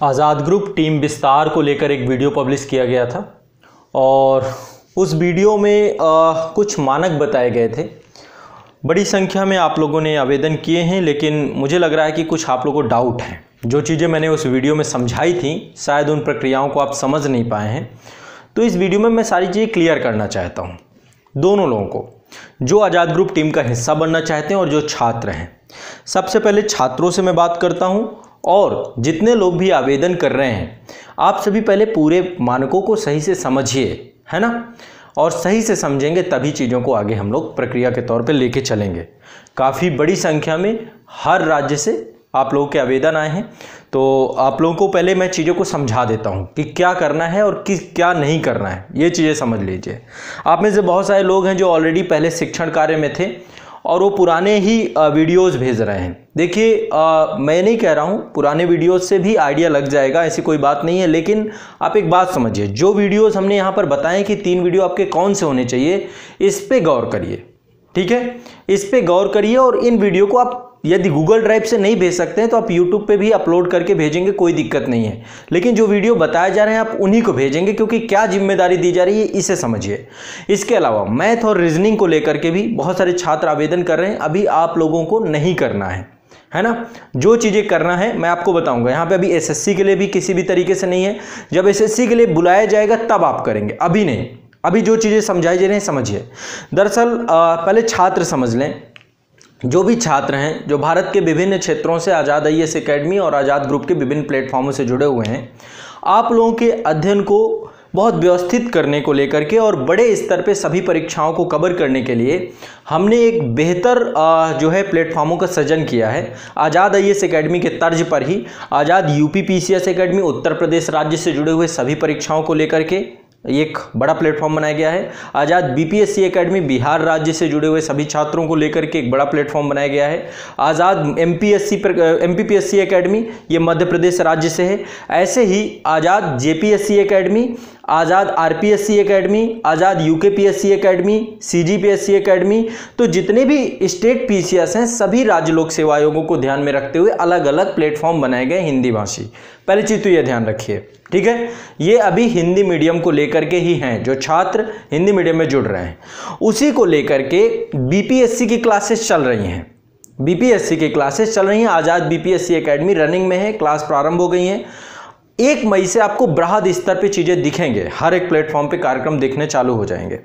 आज़ाद group team विस्तार को लेकर एक वीडियो पब्लिश किया गया था और उस वीडियो में कुछ मानक बताए गए थे। बड़ी संख्या में आप लोगों ने आवेदन किए हैं, लेकिन मुझे लग रहा है कि कुछ आप लोगों को डाउट है। जो चीज़ें मैंने उस वीडियो में समझाई थी शायद उन प्रक्रियाओं को आप समझ नहीं पाए हैं, तो इस वीडियो में मैं सारी चीज़ें क्लियर करना चाहता हूँ दोनों लोगों को, जो आज़ाद ग्रुप टीम का हिस्सा बनना चाहते हैं और जो छात्र हैं। सबसे पहले छात्रों से मैं बात करता हूँ और जितने लोग भी आवेदन कर रहे हैं, आप सभी पहले पूरे मानकों को सही से समझिए, है ना, और सही से समझेंगे तभी चीज़ों को आगे हम लोग प्रक्रिया के तौर पे लेके चलेंगे। काफ़ी बड़ी संख्या में हर राज्य से आप लोगों के आवेदन आए हैं, तो आप लोगों को पहले मैं चीज़ों को समझा देता हूं कि क्या करना है और क्या नहीं करना है, ये चीज़ें समझ लीजिए। आप में से बहुत सारे लोग हैं जो ऑलरेडी पहले शिक्षण कार्य में थे और वो पुराने ही वीडियोस भेज रहे हैं। देखिए, मैं नहीं कह रहा हूँ पुराने वीडियोस से भी आइडिया लग जाएगा, ऐसी कोई बात नहीं है, लेकिन आप एक बात समझिए, जो वीडियोस हमने यहाँ पर बताएं कि 3 वीडियो आपके कौन से होने चाहिए, इस पे गौर करिए, ठीक है। इस पे गौर करिए और इन वीडियो को आप यदि गूगल ड्राइव से नहीं भेज सकते हैं तो आप यूट्यूब पे भी अपलोड करके भेजेंगे, कोई दिक्कत नहीं है, लेकिन जो वीडियो बताए जा रहे हैं आप उन्हीं को भेजेंगे, क्योंकि क्या जिम्मेदारी दी जा रही है इसे समझिए। इसके अलावा मैथ और रीजनिंग को लेकर के भी बहुत सारे छात्र आवेदन कर रहे हैं, अभी आप लोगों को नहीं करना है ना। जो चीज़ें करना है मैं आपको बताऊंगा। यहाँ पे अभी एसएससी के लिए भी किसी भी तरीके से नहीं है, जब एसएससी के लिए बुलाया जाएगा तब आप करेंगे, अभी नहीं। अभी जो चीज़ें समझाई जा रही हैं समझिए। दरअसल पहले छात्र समझ लें, जो भी छात्र हैं जो भारत के विभिन्न क्षेत्रों से आज़ाद आईएएस एकेडमी और आज़ाद ग्रुप के विभिन्न प्लेटफॉर्मों से जुड़े हुए हैं, आप लोगों के अध्ययन को बहुत व्यवस्थित करने को लेकर के और बड़े स्तर पे सभी परीक्षाओं को कवर करने के लिए हमने एक बेहतर जो है प्लेटफॉर्मों का सृजन किया है। आज़ाद आईएएस एकेडमी के तर्ज पर ही आज़ाद UP PCS academy Uttar Pradesh राज्य से जुड़े हुए सभी परीक्षाओं को लेकर के एक बड़ा प्लेटफॉर्म बनाया गया है। आज़ाद बीपीएससी एकेडमी बिहार राज्य से जुड़े हुए सभी छात्रों को लेकर के एक बड़ा प्लेटफॉर्म बनाया गया है। आज़ाद एमपीपीएससी एकेडमी ये मध्य प्रदेश राज्य से है। ऐसे ही आज़ाद जेपीएससी एकेडमी, आज़ाद आरपीएससी एकेडमी, आज़ाद यूकेपीएससी एकेडमी, सीजीपीएससी एकेडमी, तो जितने भी स्टेट पीसीएस हैं सभी राज्य लोक सेवा आयोगों को ध्यान में रखते हुए अलग अलग प्लेटफॉर्म बनाए गए हिंदी भाषी। पहली चीज़ तो ये ध्यान रखिए, ठीक है। ये अभी हिंदी मीडियम को लेकर के ही हैं, जो छात्र हिंदी मीडियम में जुड़ रहे हैं उसी को लेकर के बीपीएससी की क्लासेस चल रही हैं। बीपीएससी की क्लासेस चल रही हैं। आज़ाद बीपीएससी एकेडमी रनिंग में है, क्लास प्रारंभ हो गई हैं। 1 मई से आपको बृहद स्तर पे चीज़ें दिखेंगे, हर एक प्लेटफॉर्म पे कार्यक्रम दिखने चालू हो जाएंगे।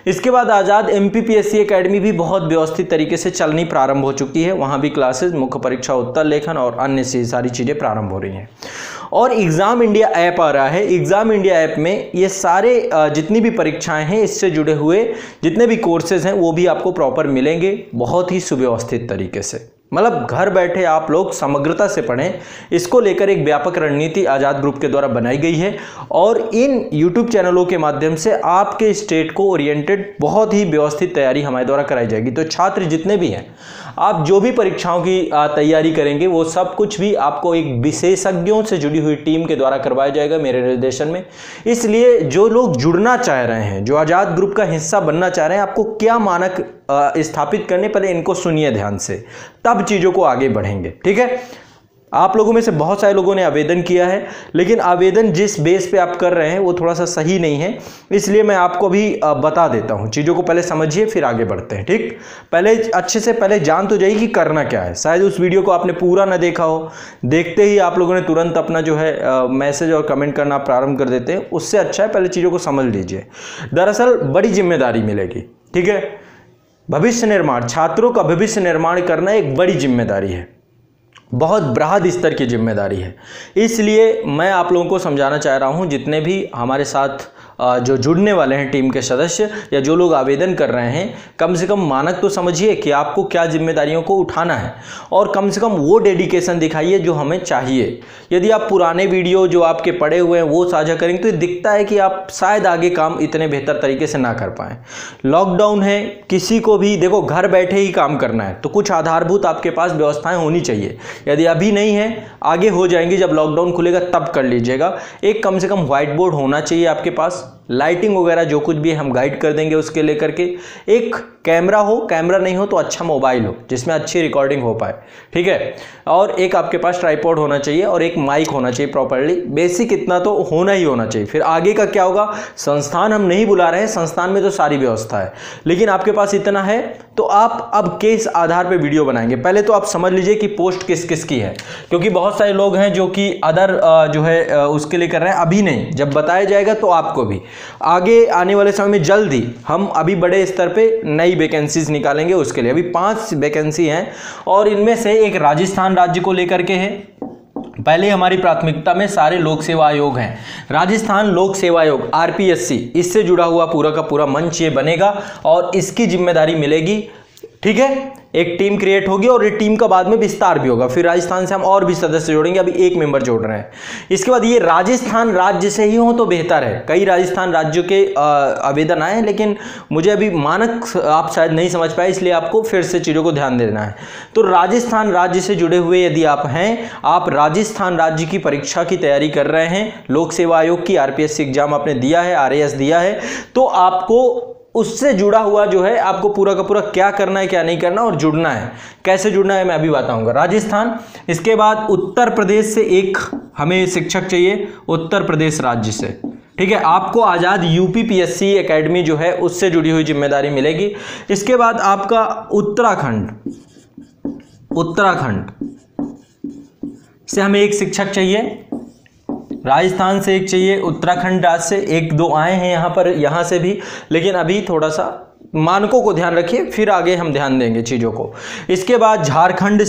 इसके बाद आज़ाद एमपीपीएससी एकेडमी भी बहुत व्यवस्थित तरीके से चलनी प्रारंभ हो चुकी है। वहाँ भी क्लासेस, मुख्य परीक्षा उत्तर लेखन और अन्य सारी चीज़ें प्रारंभ हो रही हैं। और एग्ज़ाम इंडिया ऐप आ रहा है। एग्ज़ाम इंडिया ऐप में ये सारे जितनी भी परीक्षाएं हैं इससे जुड़े हुए जितने भी कोर्सेज हैं वो भी आपको प्रॉपर मिलेंगे, बहुत ही सुव्यवस्थित तरीके से। मतलब घर बैठे आप लोग समग्रता से पढ़ें, इसको लेकर एक व्यापक रणनीति आज़ाद ग्रुप के द्वारा बनाई गई है और इन यूट्यूब चैनलों के माध्यम से आपके स्टेट को ओरिएंटेड बहुत ही व्यवस्थित तैयारी हमारे द्वारा कराई जाएगी। तो छात्र जितने भी हैं, आप जो भी परीक्षाओं की तैयारी करेंगे वो सब कुछ भी आपको एक विशेषज्ञों से जुड़ी हुई टीम के द्वारा करवाया जाएगा मेरे निर्देशन में। इसलिए जो लोग जुड़ना चाह रहे हैं, जो आज़ाद ग्रुप का हिस्सा बनना चाह रहे हैं, आपको क्या मानक स्थापित करने, पहले इनको सुनिए ध्यान से, तब चीज़ों को आगे बढ़ेंगे, ठीक है। आप लोगों में से बहुत सारे लोगों ने आवेदन किया है, लेकिन आवेदन जिस बेस पे आप कर रहे हैं वो थोड़ा सा सही नहीं है, इसलिए मैं आपको भी बता देता हूं। चीज़ों को पहले समझिए फिर आगे बढ़ते हैं, ठीक। पहले अच्छे से पहले जान तो जाइए कि करना क्या है। शायद उस वीडियो को आपने पूरा ना देखा हो, देखते ही आप लोगों ने तुरंत अपना जो है मैसेज और कमेंट करना प्रारंभ कर देते हैं, उससे अच्छा है पहले चीज़ों को समझ लीजिए। दरअसल बड़ी जिम्मेदारी मिलेगी, ठीक है। भविष्य निर्माण, छात्रों का भविष्य निर्माण करना एक बड़ी जिम्मेदारी है, बहुत बृहद स्तर की जिम्मेदारी है। इसलिए मैं आप लोगों को समझाना चाह रहा हूं, जितने भी हमारे साथ जो जुड़ने वाले हैं टीम के सदस्य या जो लोग आवेदन कर रहे हैं, कम से कम मानक तो समझिए कि आपको क्या जिम्मेदारियों को उठाना है और कम से कम वो डेडिकेशन दिखाइए जो हमें चाहिए। यदि आप पुराने वीडियो जो आपके पड़े हुए हैं वो साझा करेंगे तो दिखता है कि आप शायद आगे काम इतने बेहतर तरीके से ना कर पाएँ। लॉकडाउन है, किसी को भी देखो घर बैठे ही काम करना है, तो कुछ आधारभूत आपके पास व्यवस्थाएं होनी चाहिए। यदि अभी नहीं है, आगे हो जाएंगी, जब लॉकडाउन खुलेगा तब कर लीजिएगा। एक कम से कम व्हाइट बोर्ड होना चाहिए आपके पास, लाइटिंग वगैरह जो कुछ भी हम गाइड कर देंगे उसके लेकर के। एक कैमरा हो, कैमरा नहीं हो तो अच्छा मोबाइल हो जिसमें अच्छी रिकॉर्डिंग हो पाए, ठीक है। और एक आपके पास ट्राइपॉड होना चाहिए और एक माइक होना चाहिए प्रॉपर्ली, बेसिक इतना तो होना ही होना चाहिए। फिर आगे का क्या होगा, संस्थान हम नहीं बुला रहे हैं, संस्थान में तो सारी व्यवस्था है, लेकिन आपके पास इतना है तो आप अब किस आधार पे वीडियो बनाएंगे। पहले तो आप समझ लीजिए कि पोस्ट किस किस की है, क्योंकि बहुत सारे लोग हैं जो कि अदर जो है उसके लिए कर रहे हैं, अभी नहीं, जब बताया जाएगा तो आपको भी आगे आने वाले समय में जल्द ही हम अभी बड़े स्तर पे नई वैकेंसीज निकालेंगे उसके लिए। अभी 5 वैकेंसी हैं और इनमें से एक राजस्थान राज्य को लेकर के है। पहले हमारी प्राथमिकता में सारे लोक सेवा आयोग हैं। राजस्थान लोक सेवा आयोग आरपीएससी, इससे जुड़ा हुआ पूरा का पूरा मंच ये बनेगा और इसकी जिम्मेदारी मिलेगी, ठीक है। एक टीम क्रिएट होगी और ये टीम का बाद में विस्तार भी होगा, फिर राजस्थान से हम और भी सदस्य जोड़ेंगे, अभी एक मेंबर जोड़ रहे हैं। इसके बाद ये राजस्थान राज्य से ही हो तो बेहतर है। कई राजस्थान राज्यों के आवेदन आए हैं, लेकिन मुझे अभी मानक आप शायद नहीं समझ पाए, इसलिए आपको फिर से चीज़ों को ध्यान देना है। तो राजस्थान राज्य से जुड़े हुए यदि आप हैं, आप राजस्थान राज्य की परीक्षा की तैयारी कर रहे हैं, लोक सेवा आयोग की आरपीएससी एग्जाम आपने दिया है, आरएएस दिया है, तो आपको उससे जुड़ा हुआ जो है आपको पूरा का पूरा क्या करना है क्या नहीं करना और जुड़ना है, कैसे जुड़ना है मैं अभी बताऊंगा। राजस्थान, इसके बाद उत्तर प्रदेश से एक हमें शिक्षक चाहिए, उत्तर प्रदेश राज्य से, ठीक है। आपको आज़ाद यूपीपीएससी एकेडमी जो है उससे जुड़ी हुई जिम्मेदारी मिलेगी। इसके बाद आपका उत्तराखंड से हमें एक शिक्षक चाहिए, राजस्थान से एक चाहिए, उत्तराखंड राज्य से 1-2 आए हैं यहाँ पर, यहाँ से भी, लेकिन अभी थोड़ा सा मानकों को ध्यान रखिए, फिर आगे हम ध्यान देंगे चीज़ों को। इसके बाद झारखंड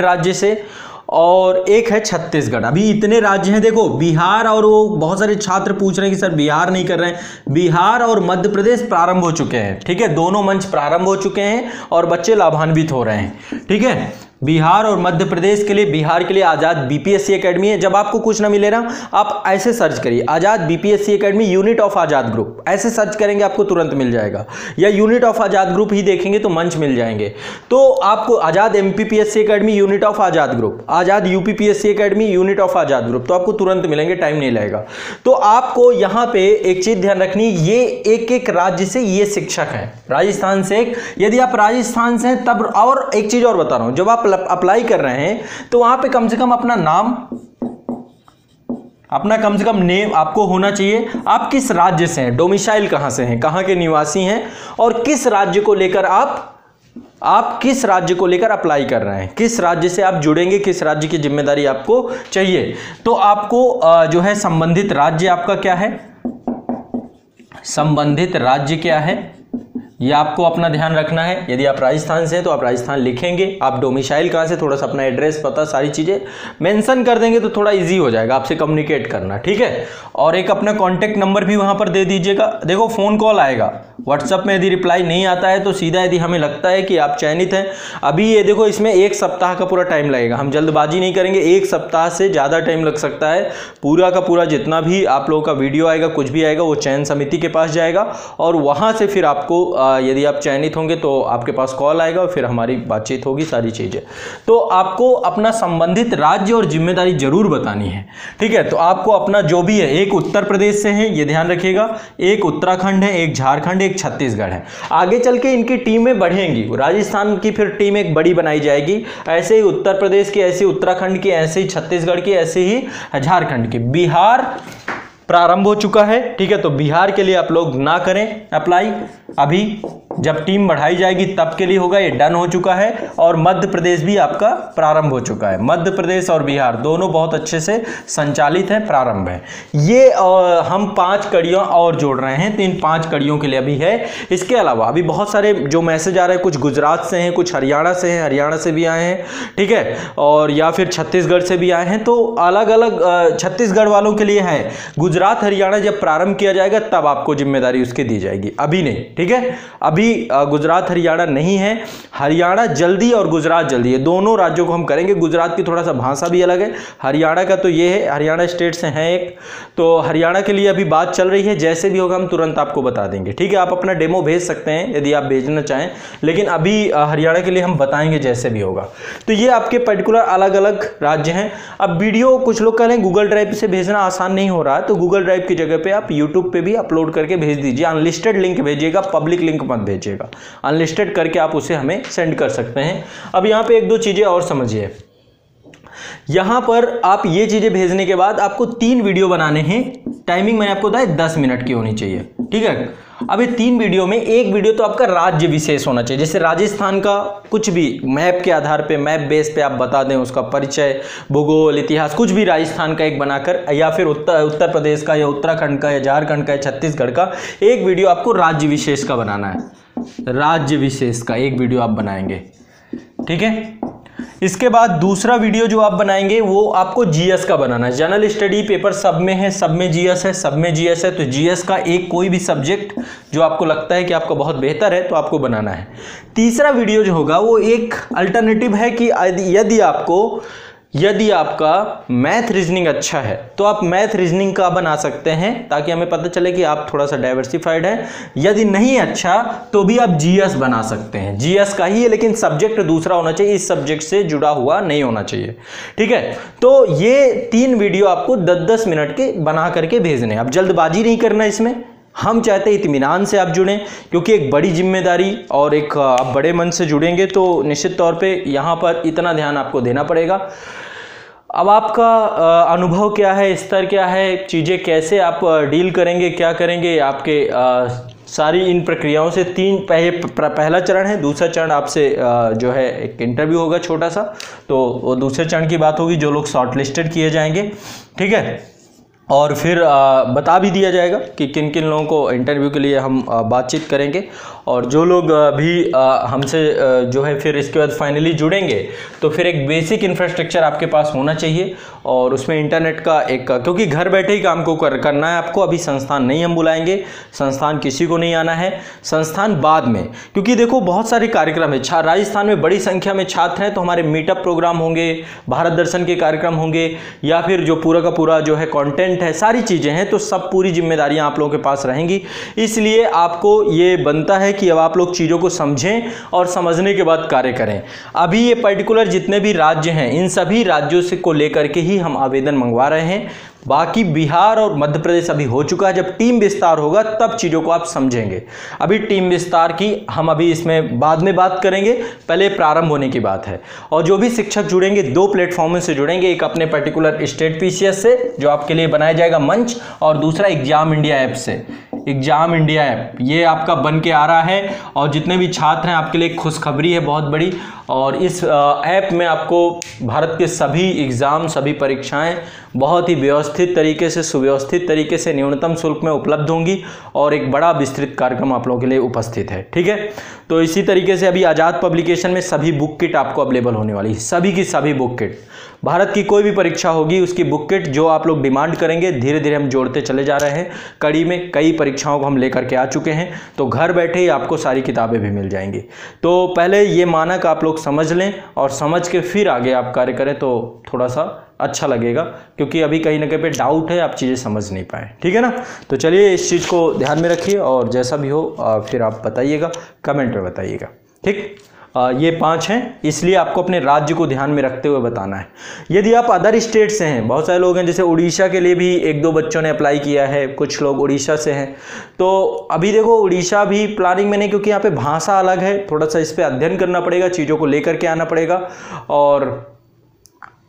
राज्य से और एक है छत्तीसगढ़। अभी इतने राज्य हैं, देखो बिहार, और वो बहुत सारे छात्र पूछ रहे हैं कि सर बिहार नहीं कर रहे हैं। बिहार और मध्य प्रदेश प्रारंभ हो चुके हैं, ठीक है, दोनों मंच प्रारंभ हो चुके हैं और बच्चे लाभान्वित हो रहे हैं, ठीक है। बिहार और मध्य प्रदेश के लिए, बिहार के लिए आज़ाद बीपीएससी एकेडमी है। जब आपको कुछ ना मिले ना, आप ऐसे सर्च करिए Azad BPSC academy unit of Azad group, ऐसे सर्च करेंगे आपको तुरंत मिल जाएगा, या यूनिट ऑफ आज़ाद ग्रुप ही देखेंगे तो मंच मिल जाएंगे। तो आपको Azad MPPSC academy unit of Azad group, Azad UPPSC academy unit of Azad group, तो आपको तुरंत मिलेंगे, टाइम नहीं लगेगा। तो आपको यहाँ पे एक चीज़ ध्यान रखनी, ये एक एक राज्य से ये शिक्षक हैं। राजस्थान से एक, यदि आप राजस्थान से हैं तब, और एक चीज़ और बता रहा हूँ, जब आप अप्लाई कर रहे हैं तो वहां पे कम से कम अपना नाम, अपना कम से कम नेम आपको होना चाहिए। आप किस राज्य से हैं, डोमिसाइल कहां से हैं, कहां के निवासी हैं, और किस राज्य को लेकर आप किस राज्य को लेकर अप्लाई कर रहे हैं, किस राज्य से आप जुड़ेंगे, किस राज्य की जिम्मेदारी आपको चाहिए। तो आपको जो है संबंधित राज्य आपका क्या है, संबंधित राज्य क्या है, ये आपको अपना ध्यान रखना है। यदि आप राजस्थान से हैं तो आप राजस्थान लिखेंगे, आप डोमिसाइल कहाँ से, थोड़ा सा अपना एड्रेस पता सारी चीज़ें मेंशन कर देंगे तो थोड़ा इजी हो जाएगा आपसे कम्युनिकेट करना, ठीक है। और एक अपना कॉन्टैक्ट नंबर भी वहाँ पर दे दीजिएगा। देखो फ़ोन कॉल आएगा, व्हाट्सअप में यदि रिप्लाई नहीं आता है तो सीधा, यदि हमें लगता है कि आप चयनित हैं, अभी ये देखो इसमें 1 सप्ताह का पूरा टाइम लगेगा, हम जल्दबाजी नहीं करेंगे, 1 सप्ताह से ज़्यादा टाइम लग सकता है। पूरा का पूरा जितना भी आप लोगों का वीडियो आएगा, कुछ भी आएगा, वो चयन समिति के पास जाएगा और वहाँ से फिर आपको यदि आप चयनित होंगे तो आपके पास कॉल आएगा और फिर हमारी बातचीत होगी, सारी चीज़ें। तो आपको अपना संबंधित राज्य और जिम्मेदारी जरूर बतानी है, ठीक है। तो आपको अपना जो भी है, एक उत्तर प्रदेश से है, ये ध्यान रखिएगा, एक उत्तराखंड है, एक झारखंड, एक छत्तीसगढ़ है। आगे चल के इनकी टीमें बढ़ेंगी, राजस्थान की फिर टीम एक बड़ी बनाई जाएगी, ऐसे ही उत्तर प्रदेश की, ऐसे ही उत्तराखंड की, ऐसे ही छत्तीसगढ़ की, ऐसे ही झारखंड की। बिहार प्रारंभ हो चुका है, ठीक है, तो बिहार के लिए आप लोग ना करें अप्लाई, अभी जब टीम बढ़ाई जाएगी तब के लिए होगा, ये डन हो चुका है। और मध्य प्रदेश भी आपका प्रारंभ हो चुका है, मध्य प्रदेश और बिहार दोनों बहुत अच्छे से संचालित है, प्रारंभ है। ये हम 5 कड़ियाँ और जोड़ रहे हैं, तो इन 5 कड़ियों के लिए अभी है। इसके अलावा अभी बहुत सारे जो मैसेज आ रहे हैं, कुछ गुजरात से हैं, कुछ हरियाणा से हैं, हरियाणा से भी आए हैं, ठीक है, और या फिर छत्तीसगढ़ से भी आए हैं, तो अलग अलग छत्तीसगढ़ वालों के लिए है, गुजरात हरियाणा जब प्रारंभ किया जाएगा तब आपको जिम्मेदारी उसकी दी जाएगी, अभी नहीं, ठीक है। अभी गुजरात हरियाणा नहीं है, हरियाणा जल्दी और गुजरात जल्दी है, दोनों राज्यों को हम करेंगे। गुजरात की थोड़ा सा भाषा भी अलग है, हरियाणा का तो ये है, हरियाणा स्टेट से हैं एक, तो हरियाणा के लिए अभी बात चल रही है, जैसे भी होगा हम तुरंत आपको बता देंगे, ठीक है। आप अपना डेमो भेज सकते हैं यदि आप भेजना चाहें, लेकिन अभी हरियाणा के लिए हम बताएंगे जैसे भी होगा। तो ये आपके पर्टिकुलर अलग अलग राज्य हैं। अब वीडियो कुछ लोग कह रहे हैं गूगल ड्राइव से भेजना आसान नहीं हो रहा है, तो गूगल ड्राइव की जगह पे आप यूट्यूब पे भी अपलोड करके भेज दीजिए। अनलिस्टेड लिंक भेजिएगा, पब्लिक लिंक मत भेजिएगा, अनलिस्टेड करके आप उसे हमें सेंड कर सकते हैं। अब यहाँ पे एक दो चीज़ें और समझिए, यहाँ पर आप ये चीज़ें भेजने के बाद आपको 3 वीडियो बनाने हैं। टाइमिंग मैंने आपको बताया 10 मिनट की होनी चाहिए, ठीक है। अब ये 3 वीडियो में एक वीडियो तो आपका राज्य विशेष होना चाहिए, जैसे राजस्थान का कुछ भी मैप के आधार पे, मैप बेस पे आप बता दें, उसका परिचय, भूगोल, इतिहास, कुछ भी राजस्थान का एक बनाकर, या फिर उत्तर प्रदेश का या उत्तराखंड का या झारखंड का या छत्तीसगढ़ का एक वीडियो आपको राज्य विशेष का बनाना है। राज्य विशेष का एक वीडियो आप बनाएंगे, ठीक है। इसके बाद दूसरा वीडियो जो आप बनाएंगे वो आपको जीएस का बनाना है। जनरल स्टडी पेपर सब में है, सब में जीएस है, सब में जीएस है, तो जीएस का एक कोई भी सब्जेक्ट जो आपको लगता है कि आपका बहुत बेहतर है तो आपको बनाना है। तीसरा वीडियो जो होगा वो एक अल्टरनेटिव है कि यदि आपका मैथ रीजनिंग अच्छा है तो आप मैथ रीजनिंग का बना सकते हैं, ताकि हमें पता चले कि आप थोड़ा सा डाइवर्सिफाइड हैं। यदि नहीं अच्छा तो भी आप जीएस बना सकते हैं, जीएस का ही है, लेकिन सब्जेक्ट दूसरा होना चाहिए, इस सब्जेक्ट से जुड़ा हुआ नहीं होना चाहिए, ठीक है। तो ये 3 वीडियो आपको 10-10 मिनट के बना करके भेजने हैं। अब जल्दबाजी नहीं करना इसमें, हम चाहते हैं इत्मीनान से आप जुड़ें, क्योंकि एक बड़ी जिम्मेदारी और एक आप बड़े मन से जुड़ेंगे तो निश्चित तौर पे यहाँ पर इतना ध्यान आपको देना पड़ेगा। अब आपका अनुभव क्या है, स्तर क्या है, चीज़ें कैसे आप डील करेंगे, क्या करेंगे, आपके सारी इन प्रक्रियाओं से पहला चरण है। दूसरा चरण आपसे जो है एक इंटरव्यू होगा छोटा सा, तो वो दूसरे चरण की बात होगी, जो लोग शॉर्ट लिस्टेड किए जाएंगे, ठीक है। और फिर बता भी दिया जाएगा कि किन किन लोगों को इंटरव्यू के लिए हम बातचीत करेंगे, और जो लोग भी हमसे जो है फिर इसके बाद फाइनली जुड़ेंगे, तो फिर एक बेसिक इंफ्रास्ट्रक्चर आपके पास होना चाहिए, और उसमें इंटरनेट का एक, क्योंकि घर बैठे ही काम को करना है आपको। अभी संस्थान नहीं हम बुलाएंगे, संस्थान किसी को नहीं आना है, संस्थान बाद में, क्योंकि देखो बहुत सारे कार्यक्रम है। राजस्थान में बड़ी संख्या में छात्र हैं, तो हमारे मीटअप प्रोग्राम होंगे, भारत दर्शन के कार्यक्रम होंगे, या फिर जो पूरा का पूरा जो है कंटेंट है, सारी चीज़ें हैं, तो सब पूरी जिम्मेदारियां आप लोगों के पास रहेंगी। इसलिए आपको ये बनता है कि अब आप लोग चीज़ों को समझें और समझने के बाद कार्य करें। अभी ये पर्टिकुलर जितने भी राज्य हैं, इन सभी राज्यों से को लेकर के ही हम आवेदन मंगवा रहे हैं। बाकी बिहार और मध्य प्रदेश अभी हो चुका है। जब टीम विस्तार होगा तब चीज़ों को आप समझेंगे। अभी टीम विस्तार की हम अभी इसमें बाद में बात करेंगे, पहले प्रारंभ होने की बात है। और जो भी शिक्षक जुड़ेंगे 2 प्लेटफॉर्म से जुड़ेंगे, एक अपने पर्टिकुलर स्टेट पीसीएस से जो आपके लिए बनाया जाएगा मंच, और दूसरा एग्जाम इंडिया ऐप से। एग्जाम इंडिया ऐप ये आपका बन के आ रहा है, और जितने भी छात्र हैं आपके लिए खुशखबरी है बहुत बड़ी। और इस ऐप में आपको भारत के सभी एग्ज़ाम, सभी परीक्षाएं बहुत ही व्यवस्थित तरीके से, सुव्यवस्थित तरीके से न्यूनतम शुल्क में उपलब्ध होंगी, और एक बड़ा विस्तृत कार्यक्रम आप लोगों के लिए उपस्थित है, ठीक है। तो इसी तरीके से अभी आज़ाद पब्लिकेशन में सभी बुक किट आपको अवेलेबल होने वाली है, सभी की सभी बुक किट। भारत की कोई भी परीक्षा होगी उसकी बुक किट जो आप लोग डिमांड करेंगे, धीरे धीरे हम जोड़ते चले जा रहे हैं। कड़ी में कई परीक्षाओं को हम लेकर के आ चुके हैं, तो घर बैठे ही आपको सारी किताबें भी मिल जाएंगी। तो पहले ये मानक आप लोग समझ लें, और समझ के फिर आगे आप कार्य करें तो थोड़ा सा अच्छा लगेगा, क्योंकि अभी कहीं ना कहीं पे डाउट है, आप चीज़ें समझ नहीं पाए, ठीक है ना। तो चलिए इस चीज़ को ध्यान में रखिए, और जैसा भी हो फिर आप बताइएगा, कमेंट में बताइएगा, ठीक। ये 5 हैं, इसलिए आपको अपने राज्य को ध्यान में रखते हुए बताना है। यदि आप अदर स्टेट से हैं, बहुत सारे लोग हैं, जैसे उड़ीसा के लिए भी 1-2 बच्चों ने अप्लाई किया है, कुछ लोग उड़ीसा से हैं, तो अभी देखो उड़ीसा भी प्लानिंग में नहीं, क्योंकि यहाँ पे भाषा अलग है, थोड़ा सा इस पर अध्ययन करना पड़ेगा, चीज़ों को लेकर के आना पड़ेगा। और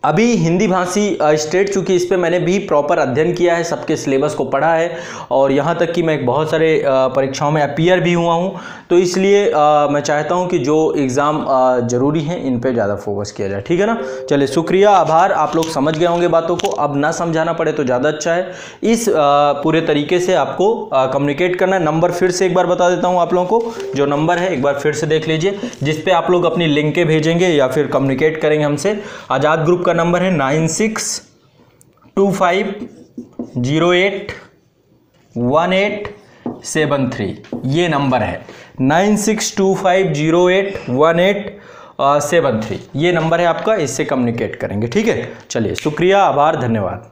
अभी हिंदी भाषी स्टेट, चूँकि इस पे मैंने भी प्रॉपर अध्ययन किया है, सबके सिलेबस को पढ़ा है, और यहाँ तक कि मैं बहुत सारे परीक्षाओं में अपीयर भी हुआ हूँ, तो इसलिए मैं चाहता हूँ कि जो एग्ज़ाम ज़रूरी हैं इन पे ज़्यादा फोकस किया जाए, ठीक है ना। चलिए शुक्रिया, आभार, आप लोग समझ गए होंगे बातों को, अब ना समझाना पड़े तो ज़्यादा अच्छा है। इस पूरे तरीके से आपको कम्युनिकेट करना है। नंबर फिर से एक बार बता देता हूँ आप लोगों को, जो नंबर है एक बार फिर से देख लीजिए, जिस पे आप लोग अपनी लिंकें भेजेंगे या फिर कम्युनिकेट करेंगे हमसे। आज़ाद ग्रुप का नंबर है 9625 9625081873 ये नंबर है। 9625081873 ये नंबर है आपका, इससे कम्युनिकेट करेंगे। ठीक है, चलिए शुक्रिया, आभार, धन्यवाद।